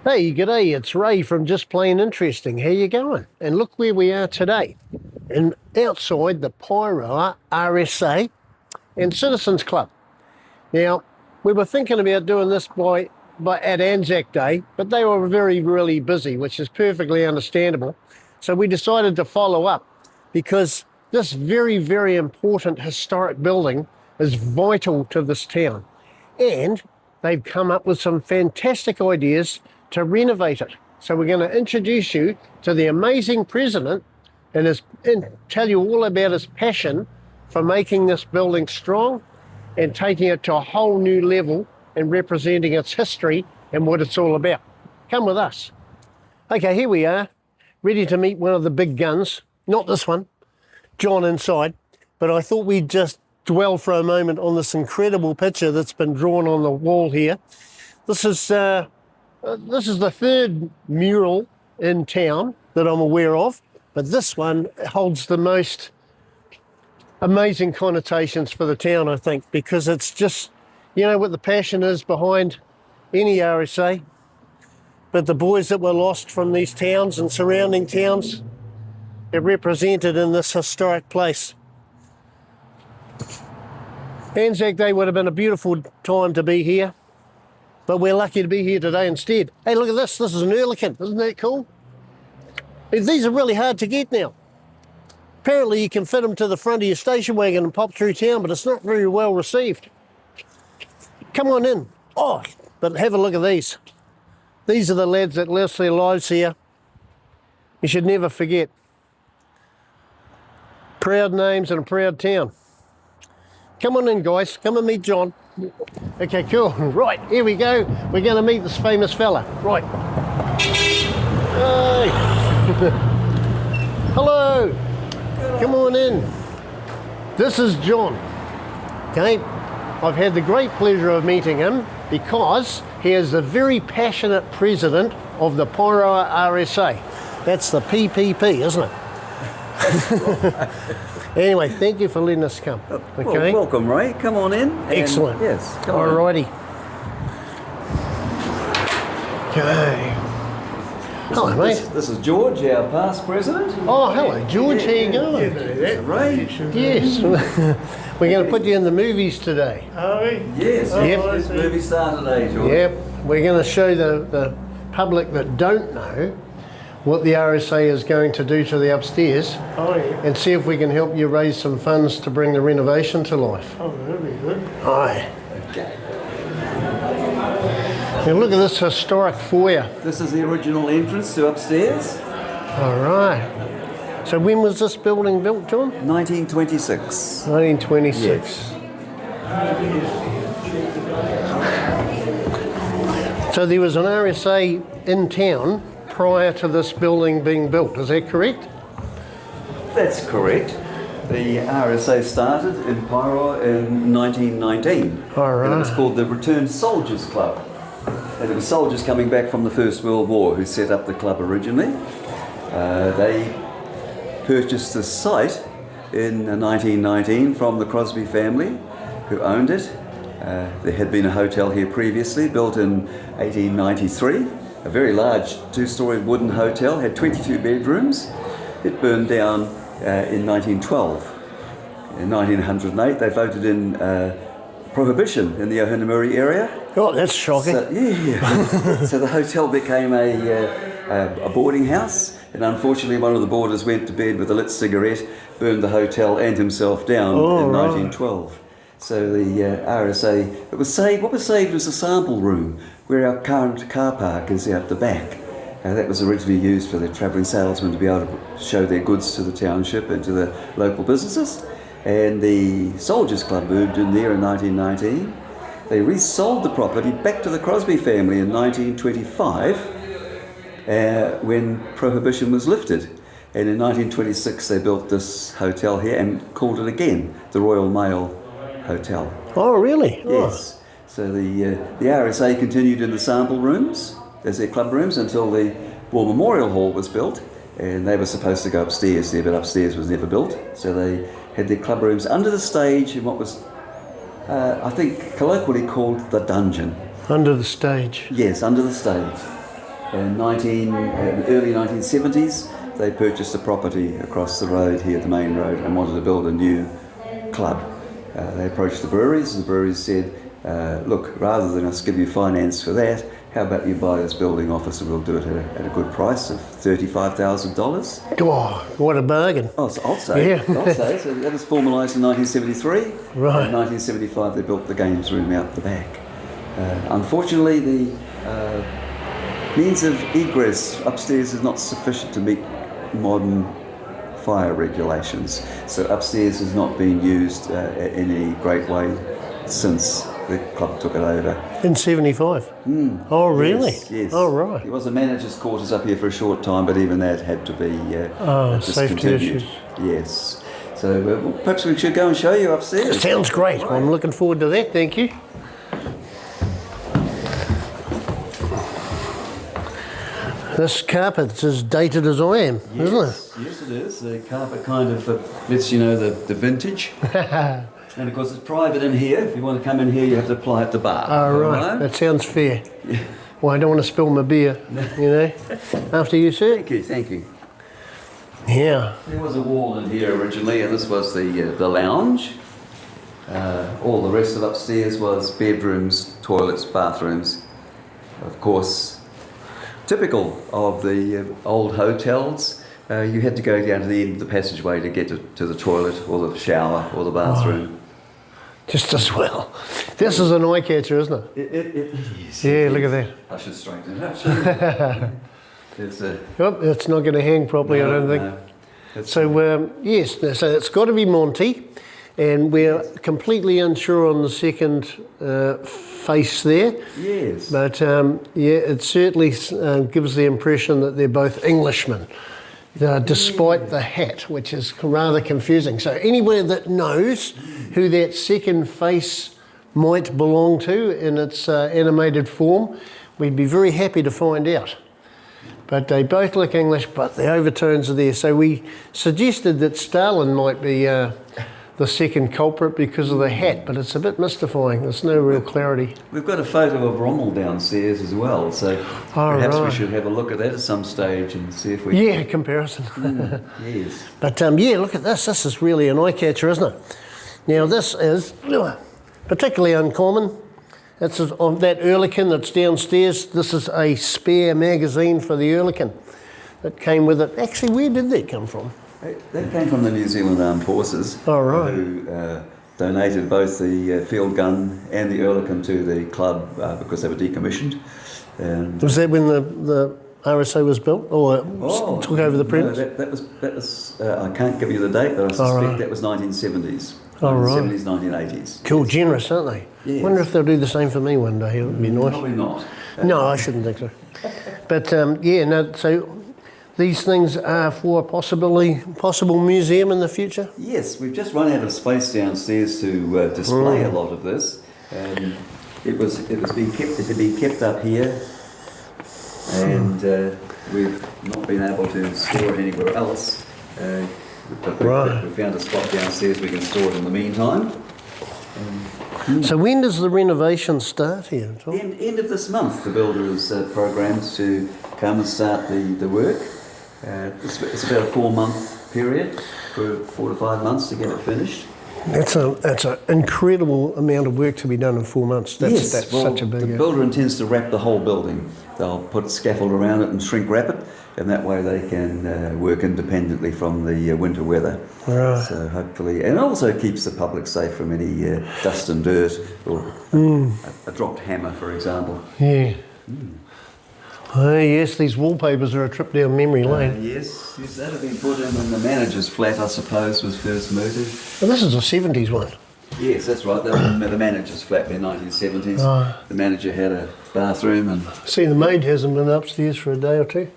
Hey, g'day, it's Ray from Just Plain Interesting. How you going? And look where we are today. And outside the Pyroa RSA and Citizens Club. Now, we were thinking about doing this at Anzac Day, but they were really busy, which is perfectly understandable. So we decided to follow up because this very important historic building is vital to this town. And they've come up with some fantastic ideas to renovate it. So we're going to introduce you to the amazing president and tell you all about his passion for making this building strong and taking it to a whole new level and representing its history and what it's all about. Come with us. Okay, here we are, ready to meet one of the big guns. Not this one, John inside, but I thought we'd just dwell for a moment on this incredible picture that's been drawn on the wall here. This is the third mural in town that I'm aware of, but this one holds the most amazing connotations for the town, I think, because it's just, you know what the passion is behind any RSA, but the boys that were lost from these towns and surrounding towns are represented in this historic place. Anzac Day would have been a beautiful time to be here, but we're lucky to be here today instead. Hey, look at this. This is an Ehrlichen. Isn't that cool? These are really hard to get now. Apparently you can fit them to the front of your station wagon and pop through town, but it's not very well received. Come on in. Oh, but have a look at these. These are the lads that lost their lives here. You should never forget. Proud names and a proud town. Come on in, guys. Come and meet John. Okay, cool. Right, here we go. We're going to meet this famous fella. Right. Hey. Hello. Come on in. This is John. Okay. I've had the great pleasure of meeting him because he is the very passionate president of the Pyroa RSA. That's the PPP, isn't it? Anyway, thank you for letting us come. Okay. Well, welcome, Ray. Come on in. Excellent. Yes. Alrighty. Okay. Hello, mate. This is George, our past president. Oh, hello, George. How you going? Ray. Yes. We're going to put you in the movies today. Are we? Yes. Yep. This movie star today, George. Yep. We're going to show the public that don't know what the RSA is going to do to the upstairs, and see if we can help you raise some funds to bring the renovation to life. Oh, that'd be good. Aye. Okay. Now look at this historic foyer. This is the original entrance to upstairs. All right. So when was this building built, John? 1926. 1926. So there was an RSA in town prior to this building being built, is that correct? That's correct. The RSA started in Pyroa in 1919. All right. And it was called the Returned Soldiers Club. And it was soldiers coming back from the First World War who set up the club originally. They purchased the site in 1919 from the Crosby family who owned it. There had been a hotel here previously, built in 1893. A very large two-storey wooden hotel, had 22 bedrooms. It burned down in 1912. In 1908, they voted in prohibition in the Ohunamuri area. Oh, that's shocking. So, yeah. So the hotel became a boarding house, and unfortunately one of the boarders went to bed with a lit cigarette, burned the hotel and himself down in 1912. So the RSA, what was saved was a sample room where our current car park is out the back. That was originally used for the travelling salesmen to be able to show their goods to the township and to the local businesses. And the Soldiers Club moved in there in 1919. They resold the property back to the Crosby family in 1925 when Prohibition was lifted. And in 1926 they built this hotel here and called it again the Royal Mail Hotel. Oh, really? Yes. So the RSA continued in the sample rooms as their club rooms until the War Memorial Hall was built, and they were supposed to go upstairs there, but upstairs was never built. So they had their club rooms under the stage in what was, I think, colloquially called the dungeon. Under the stage. Yes, under the stage. In early 1970s, they purchased a property across the road here, the main road, and wanted to build a new club. They approached the breweries, and the breweries said, look, rather than us give you finance for that, how about you buy this building off us and we'll do it at a good price of $35,000. Oh, what a bargain. Oh, so I'll say. Yeah. I'll say. So that was formalised in 1973. Right. In 1975, they built the games room out the back. Unfortunately, the means of egress upstairs is not sufficient to meet modern fire regulations. So upstairs has not been used in any great way since the club took it over. In 75? Oh, really? Yes. Oh, right. There was a manager's quarters up here for a short time, but even that had to be safety issues. Yes. So perhaps we should go and show you upstairs. Sounds great. Right. I'm looking forward to that. Thank you. This carpet's as dated as I am, isn't it? Yes, it is. The carpet kind of lets you know the vintage. And of course it's private in here. If you want to come in here, you have to apply at the bar. Oh, right. That sounds fair. Yeah. Well, I don't want to spill my beer, you know. After you, sir. Thank you. Yeah. There was a wall in here originally, and this was the lounge. All the rest of upstairs was bedrooms, toilets, bathrooms. Of course, typical of the old hotels, you had to go down to the end of the passageway to get to the toilet or the shower or the bathroom. Just as well. This is an eye catcher, isn't it? It is. Yeah, look at that. I should straighten it up. It's not going to hang properly, I don't think. No. So, yes, so it's got to be Monty, and we're completely unsure on the second face there. Yes. But, it certainly gives the impression that they're both Englishmen. Despite the hat, which is rather confusing. So anybody that knows who that second face might belong to in its animated form, we'd be very happy to find out. But they both look English, but the overtones are there. So we suggested that Stalin might be the second culprit because of the hat, but it's a bit mystifying. There's no real clarity. We've got a photo of Rommel downstairs as well, so perhaps we should have a look at that at some stage and see if we... Yeah, comparison. Yes. But look at this. This is really an eye-catcher, isn't it? Now, this is particularly uncommon. It's of that Oerlikon that's downstairs. This is a spare magazine for the Oerlikon that came with it. Actually, where did that come from? That came from the New Zealand Armed Forces, who donated both the field gun and the Oerlikon to the club because they were decommissioned. And was that when the RSA was built, or took over the premise? No, that was. I can't give you the date, but I suspect that was 1970s. 1970s, 1980s. Cool, generous, aren't they? Yes. Wonder if they'll do the same for me one day. It would be nice. Probably not. No, I shouldn't think so. But so these things are for a possible museum in the future? Yes, we've just run out of space downstairs to display a lot of this. It had been kept up here, and we've not been able to store it anywhere else. But we found a spot downstairs we can store it in the meantime. So when does the renovation start here? End of this month, the builder is programmed to come and start the work. It's about a 4-month period, for 4 to 5 months to get it finished. That's an incredible amount of work to be done in 4 months. That's such a big... The builder intends to wrap the whole building. They'll put a scaffold around it and shrink wrap it, and that way they can work independently from the winter weather. Right. So hopefully, and it also keeps the public safe from any dust and dirt or a dropped hammer, for example. Yeah. Oh, yes, these wallpapers are a trip down memory lane. Yes, that had been put in when the manager's flat, I suppose, was first moved. Well, this is a 70s one. Yes, that's right. The manager's flat in the 1970s. Oh. The manager had a bathroom and... See, the maid hasn't been upstairs for a day or two.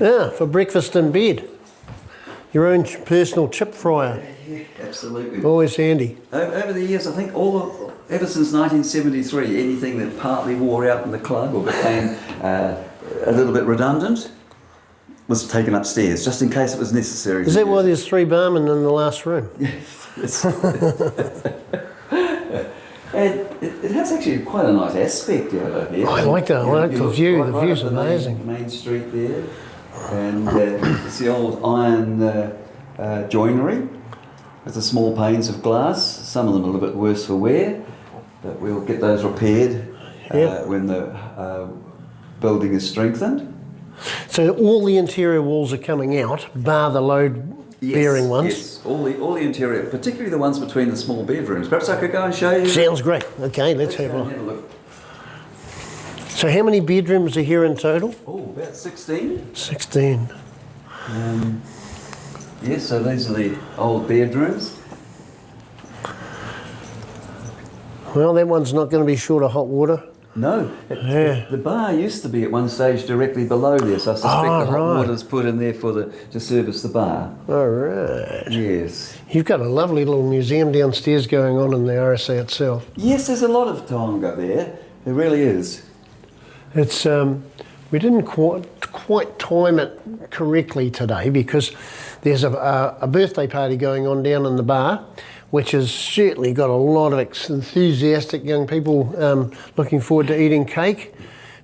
Yeah, for breakfast in bed. Your own personal chip fryer. Yeah, absolutely. Always handy. Over the years, I think ever since 1973, anything that partly wore out in the club or became a little bit redundant was taken upstairs, just in case it was necessary. Is that why there's 3 barmen in the last room? Yes. And it has actually quite a nice aspect over here. I like that. I like the view. The view's up the amazing. Main street there. And it's the old iron joinery with the small panes of glass. Some of them a little bit worse for wear, but we'll get those repaired when the building is strengthened. So all the interior walls are coming out, bar the load-bearing ones? Yes, all the interior, particularly the ones between the small bedrooms. Perhaps I could go and show you. Sounds great. Okay, let's have a look. So how many bedrooms are here in total? Oh, about 16. 16. Yes, so these are the old bedrooms. Well, that one's not going to be short of hot water. No, the bar used to be at one stage directly below this. I suspect the hot water's put in there to service the bar. All right. Yes. You've got a lovely little museum downstairs going on in the RSA itself. Yes, there's a lot of tonga there. There really is. It's we didn't quite time it correctly today because there's a birthday party going on down in the bar, which has certainly got a lot of enthusiastic young people looking forward to eating cake.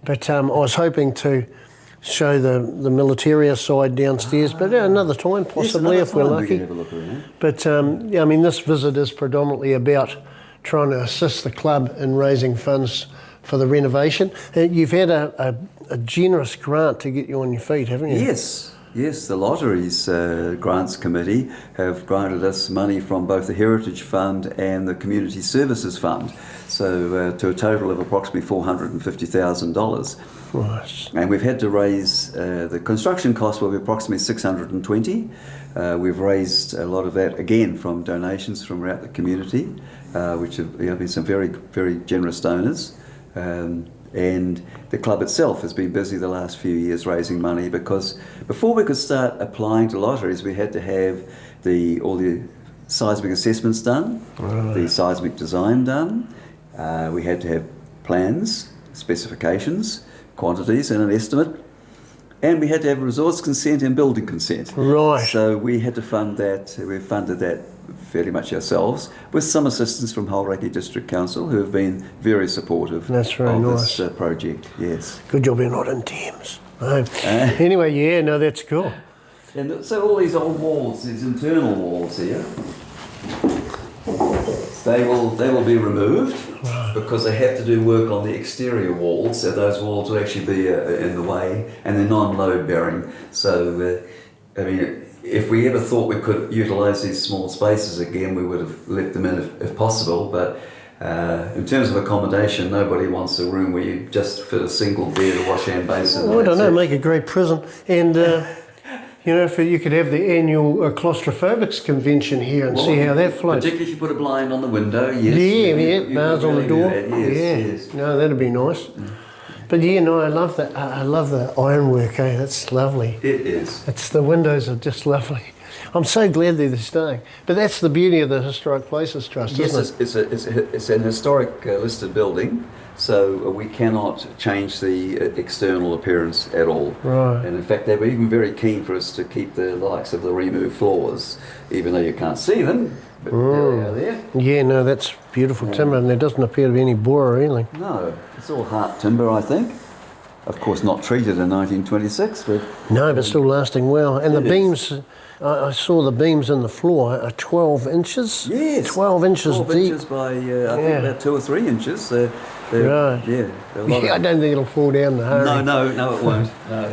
But I was hoping to show the militaria side downstairs, but another time possibly if we're lucky. Have a look around. But I mean, this visit is predominantly about trying to assist the club in raising funds for the renovation. You've had a generous grant to get you on your feet, haven't you? Yes, the Lotteries Grants Committee have granted us money from both the Heritage Fund and the Community Services Fund, so to a total of approximately $450,000. Right. And we've had to raise, the construction cost will be approximately $620. We've raised a lot of that again from donations from throughout the community, which have been some very, very generous donors. And the club itself has been busy the last few years raising money because before we could start applying to lotteries, we had to have all the seismic assessments done, the seismic design done. We had to have plans, specifications, quantities and an estimate. And we had to have resource consent and building consent. Right. So we had to fund that. We funded that fairly much ourselves, with some assistance from Hauraki District Council, who have been very supportive That's very of nice. this project. Yes. Good job you're not in Thames. Anyway, yeah, no, that's cool. And so all these old walls, these internal walls here, they will be removed because they have to do work on the exterior walls. So those walls will actually be in the way, and they're non-load bearing. So I mean, if we ever thought we could utilise these small spaces again, we would have left them in if possible. But in terms of accommodation, nobody wants a room where you just fit a single bed, a wash hand basin. Well, I don't know, make a great prison. And, you know, you could have the annual claustrophobics convention here and see how that floats. Particularly if you put a blind on the window, yes. Yeah, bars on the door. Yes. No, that'd be nice. But yeah, no, I love that. I love the ironwork. That's lovely. It is. The windows are just lovely. I'm so glad they're staying. But that's the beauty of the Historic Places Trust, isn't it? It's an historic listed building, so we cannot change the external appearance at all. Right. And in fact, they were even very keen for us to keep the likes of the removed floors, even though you can't see them. But there they are there. Yeah, no, that's beautiful timber, and there doesn't appear to be any bore or anything. No, it's all heart timber, I think. Of course, not treated in 1926, but... No, but still lasting well. And the beams, I saw the beams in the floor are 12 inches? Yes. 12 inches 12 deep. inches by, I think, about 2 or 3 inches. Right. Yeah. I don't think it'll fall down the hurry. No, it won't. No.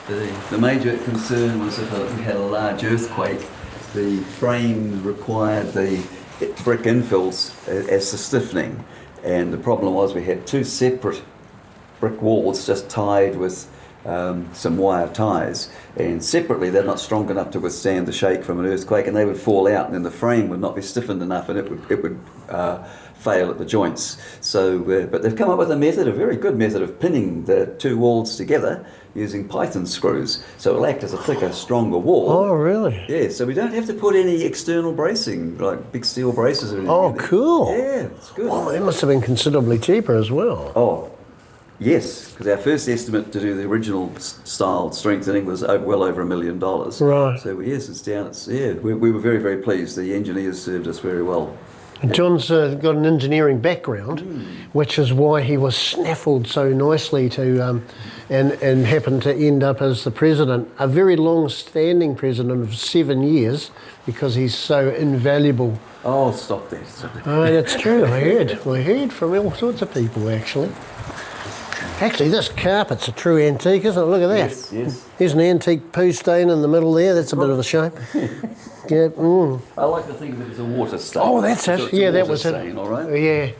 The major concern was if we had a large earthquake, the frame required the brick infills as the stiffening, and the problem was we had 2 separate brick walls just tied with some wire ties, and separately they're not strong enough to withstand the shake from an earthquake, and they would fall out, and then the frame would not be stiffened enough, and it would fail at the joints. So, but they've come up with a very good method of pinning the 2 walls together using Python screws, so it'll act as a thicker, stronger wall. Oh, really? Yeah, so we don't have to put any external bracing, like big steel braces or anything. Oh, cool. Yeah, it's good. Well, it must have been considerably cheaper as well. Oh, yes, because our first estimate to do the original style strengthening was well over $1 million. Right. So yes, it's down. We were very, very pleased. The engineers served us very well. John's got an engineering background, which is why he was snaffled so nicely to, and happened to end up as the president, a very long-standing president of 7 years, because he's so invaluable. Oh, stop that. Stop that. Oh, that's true. I heard from all sorts of people actually. Actually, this carpet's a true antique, isn't it? Look at that. Yes, yes. Here's an antique poo stain in the middle there. That's a bit of a shame. Yeah. I like to think of it as a water stain. Oh, that's So it. it's a Yeah, that water was stain, it. all right? Yeah.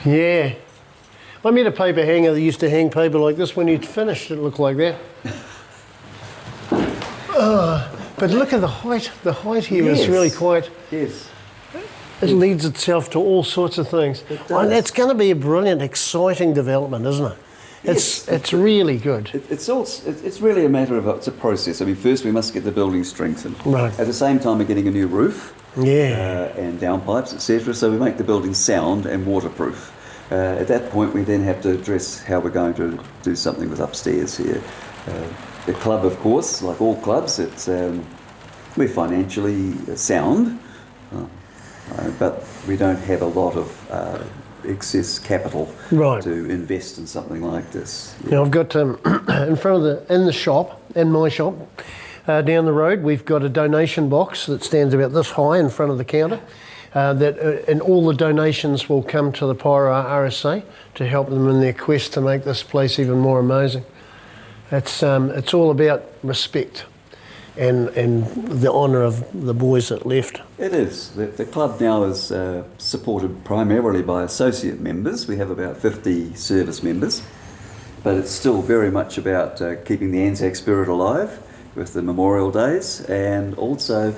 Yeah. I met a paper hanger that used to hang paper like this. When you'd finished, it looked like that. But look at the height. The height here is Yes. really quite... Yes. It leads itself to all sorts of things. It does. And it's going to be a brilliant, exciting development, isn't it? It's really good. It's really a matter of it's a process. I mean, first we must get the building strengthened. Right. At the same time, we're getting a new roof. Yeah. And downpipes, etc. So we make the building sound and waterproof. At that point, we then have to address how we're going to do something with upstairs here. The club, of course, like all clubs, we're financially sound, but we don't have a lot of excess capital Right. to invest in something like this. Yeah. Now I've got in front of in my shop, down the road, we've got a donation box that stands about this high in front of the counter. And all the donations will come to the Pyro RSA to help them in their quest to make this place even more amazing. It's all about respect and the honour of the boys that left. It is. The club now is supported primarily by associate members. We have about 50 service members, but it's still very much about keeping the Anzac spirit alive with the Memorial Days, and also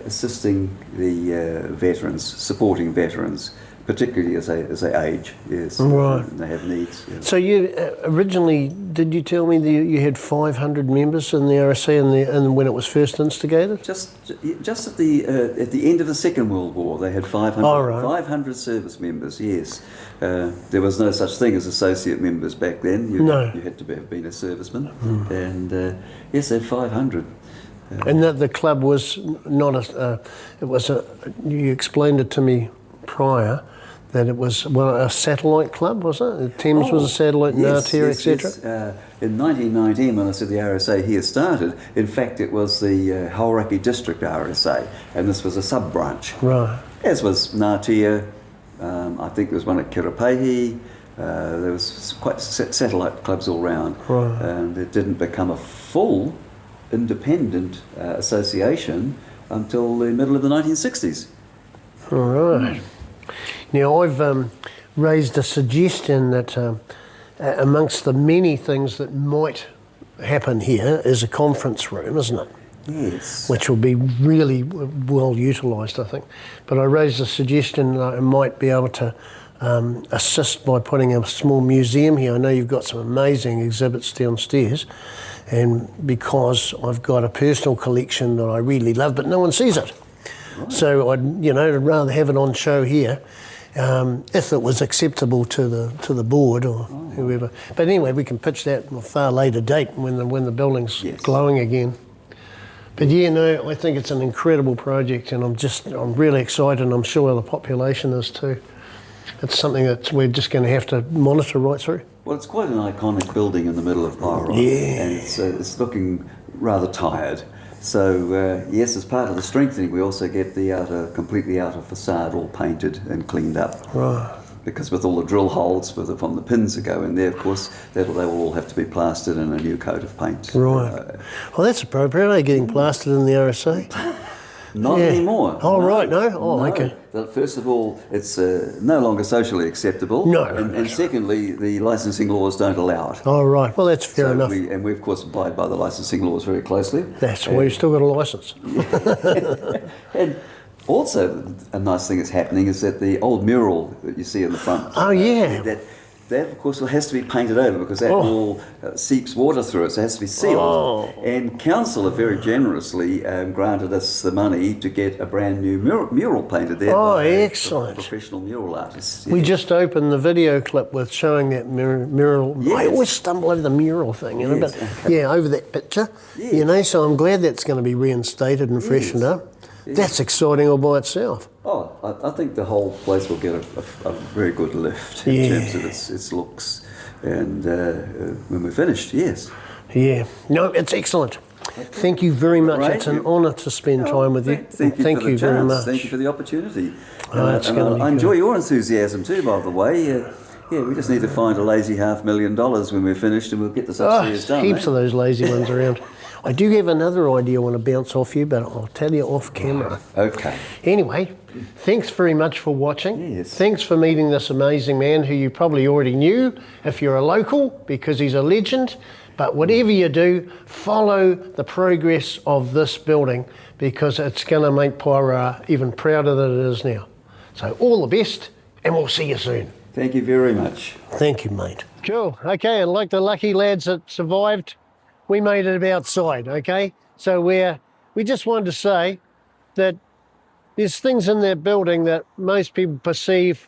assisting the veterans, supporting veterans, particularly as they age. Yes, Right. and they have needs. Yeah. So you originally, did you tell me that you had 500 members in the RSA and when it was first instigated? Just at the end of the Second World War, they had 500, Oh, right. 500 service members. Yes, there was no such thing as associate members back then. No. You had to have been a serviceman, and yes, they had 500. And that the club was not you explained it to me prior, that it was a satellite club, was it? Thames was a satellite, yes, Natir, yes, etc.? yes. In 1919, when I said the RSA here started, in fact it was the Hauraki District RSA, and this was a sub-branch. Right. As was Natir, I think there was one at Kirapehi, there was quite satellite clubs all round. Right. And it didn't become a full independent association until the middle of the 1960s. All right. Now, I've raised a suggestion that amongst the many things that might happen here is a conference room, isn't it? Yes. Which will be really well utilised, I think. But I raised a suggestion that I might be able to assist by putting a small museum here. I know you've got some amazing exhibits downstairs, and because I've got a personal collection that I really love, but no one sees it. Right. So I'd rather have it on show here, if it was acceptable to the board or whoever. But anyway, we can pitch that at a far later date when the building's glowing again. But yeah, no, I think it's an incredible project, and I'm really excited, and I'm sure the population is too. It's something that we're just going to have to monitor right through. Well, it's quite an iconic building in the middle of Pyro, and it's looking rather tired. So yes, as part of the strengthening, we also get the completely outer facade all painted and cleaned up. Right. Because with all the drill holes from the pins that go in there, of course, they will all have to be plastered in a new coat of paint. Right. Well, that's appropriate, getting plastered in the RSA. Not anymore. Oh, no. Right, no? Oh, no. okay. First of all, it's no longer socially acceptable. No. And secondly, the licensing laws don't allow it. Oh, right. Well, that's fair enough. We, of course, abide by the licensing laws very closely. That's why you've still got a licence. And also, a nice thing that's happening is that the old mural that you see in the front. Oh, yeah. That, of course, has to be painted over because that wall seeps water through it, so it has to be sealed. Oh. And council have very generously granted us the money to get a brand new mural painted there. Oh, by excellent. professional mural artists. We just opened the video clip with showing that mural. Yes. I always stumble over the mural thing, Yes, but okay. over that picture, so I'm glad that's going to be reinstated and freshened up. That's exciting all by itself. Oh, I think the whole place will get a very good lift in terms of its looks, and when we're finished, yes. Yeah, no, it's excellent. Thank you very much. Great. It's an honour to spend time with you. Thank you Very much. Thank you for the opportunity. It's and gonna be I enjoy good. your enthusiasm too, by the way. Yeah, we just need to find a lazy $500,000 when we're finished, and we'll get this upstairs done. Heaps of those lazy ones around. I do have another idea I want to bounce off you, but I'll tell you off camera. Okay. Anyway, thanks very much for watching. Yes. Thanks for meeting this amazing man who you probably already knew if you're a local, because he's a legend. But whatever you do, follow the progress of this building, because it's going to make Paira even prouder than it is now. So all the best, and we'll see you soon. Thank you very much. Thank you, mate. Cool. Okay, and like the lucky lads that survived, we made it outside, okay? So we just wanted to say that there's things in that building that most people perceive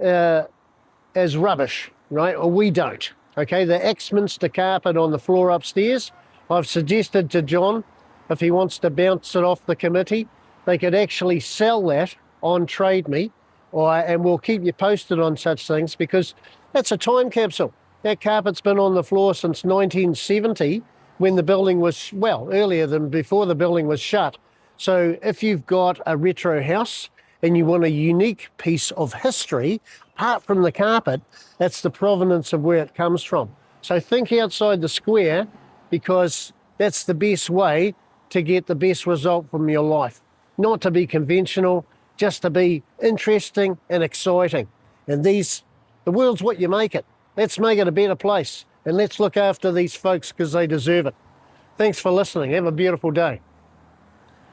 as rubbish, right? Or we don't, okay? The Axminster carpet on the floor upstairs, I've suggested to John, if he wants to bounce it off the committee, they could actually sell that on Trade Me, and we'll keep you posted on such things, because that's a time capsule. That carpet's been on the floor since 1970, when the building was, well, earlier than before the building was shut. So if you've got a retro house and you want a unique piece of history, apart from the carpet, that's the provenance of where it comes from. So think outside the square, because that's the best way to get the best result from your life. Not to be conventional, just to be interesting and exciting. And the world's what you make it. Let's make it a better place, and let's look after these folks, because they deserve it. Thanks for listening. Have a beautiful day.